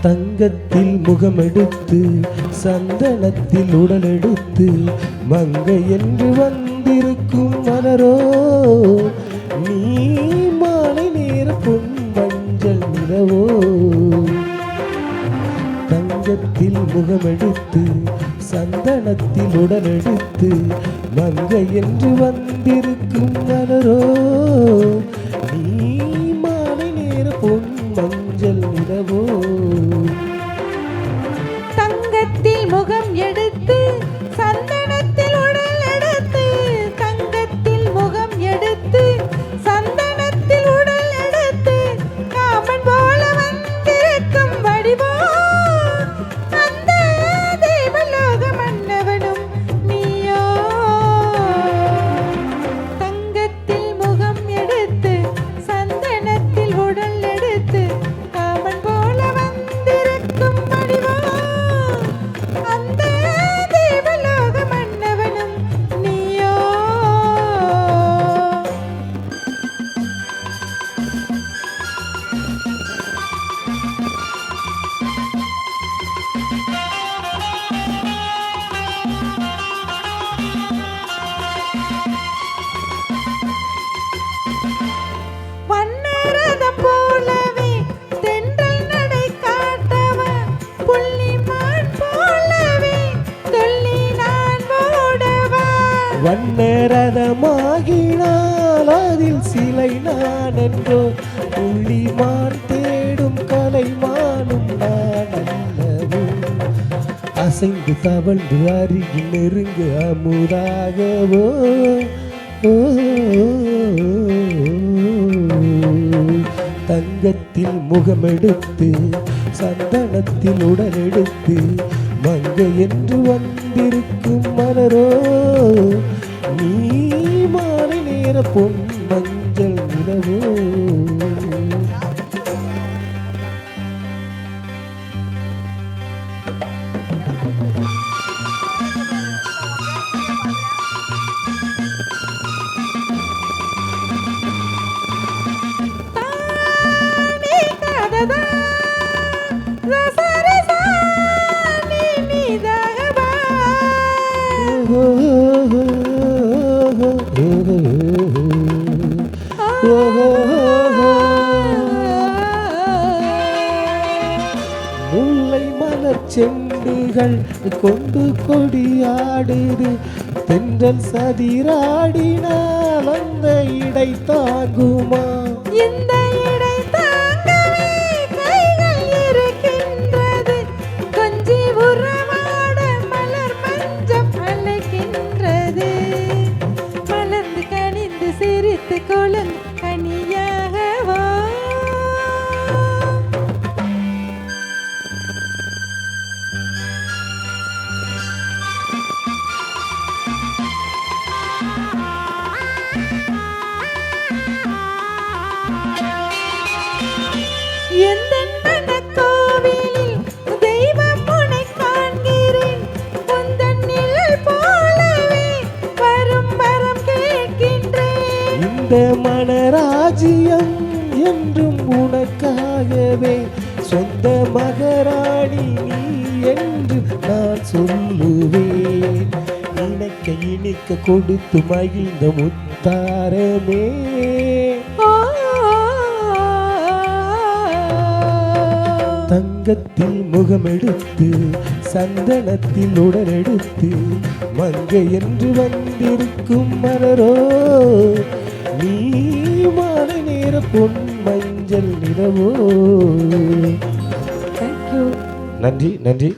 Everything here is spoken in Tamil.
தங்கத்தில் முகமெடுத்து சந்தனத்தில் உடலெடுத்து மங்கை என்று வந்திருக்கும் மலரோ நீ மாலை நேர பொன் மஞ்சள் நிலவோ. தங்கத்தில் முகமெடுத்து சந்தனத்தில் உடலெடுத்து மங்கை என்று வந்திருக்கும் மலரோ நீ மாலை நேர பொன் மஞ்சள் நிலவோ. தங்கத்தில் முகம் எடுத்து சந்தனத்தில் உடல் எடுத்து தங்கத்தில் முகம் எடுத்து சந்தனத்தில் உடல் எடுத்து காமன் போல வந்திருக்கும் வடிவோ அந்த தேவலோக மன்னவனும் நீயோ. தங்கத்தில் முகம் எடுத்து சந்தனத்தில் உடல் எடுத்து காமன் போல வந்திருக்கும் வடிவோ அந்த தேவலோக மன்னவனும் நீயோ. வண்ணரதம் போலவே தென்றல் நடை காட்டவன் புள்ளிமான் போலவே துள்ளி நான் ஓடவா. வண்ணரதமாகினால் அதில் சிலை நான் என்றோ புள்ளிமான் தேடும் கலைமானும் நான் அல்லவோ. அசைந்து தவழ்ந்து அருகில் நெருங்கு அமுதாகவோ. தங்கத்தில் முகமெடுத்து சந்தனத்தில் உடலெடுத்து மங்கை என்று வந்திருக்கும் மலரோ நீ மாலை நேர பொன் மஞ்சள் நிலவோ. நீ கததா ரசரசா நீ நீதாகவா. முல்லை மலர் செண்டுகள் கொண்டு கொடியாடுது தென்றல் சதிராடினால் அந்த இடை தாங்குமா. இந்த இடை தாங்கவே கைகள் இருக்கின்றது கொஞ்சி உறவாட மலர் மஞ்சம் அழைக்கின்றது மலர்ந்து கனிந்து சிரித்து கொழுந்து கனியாகவா. எந்தன் மனக்கோவிலில் தெய்வம் உன்னை காண்கிறேன் உந்தன் நிழல் போலவே வரும் வரம் கேட்கின்றேன். இந்த மனராஜ்யம் என்றும் உனக்காகவே சொந்த மகராணி நீ என்று நான் சொல்லுவேன். இணைக்க இனிக்க கொடுத்து மகிழ்ந்த முத்தாரமே. தங்கத்தில் முகமெடுத்து சந்தனத்தில் உடலெடுத்து மங்கை என்று வந்திருக்கும் மலரோ நீ மாலை நேர பொன் மஞ்சள் நிலவோ. Thank you. நன்றி நன்றி.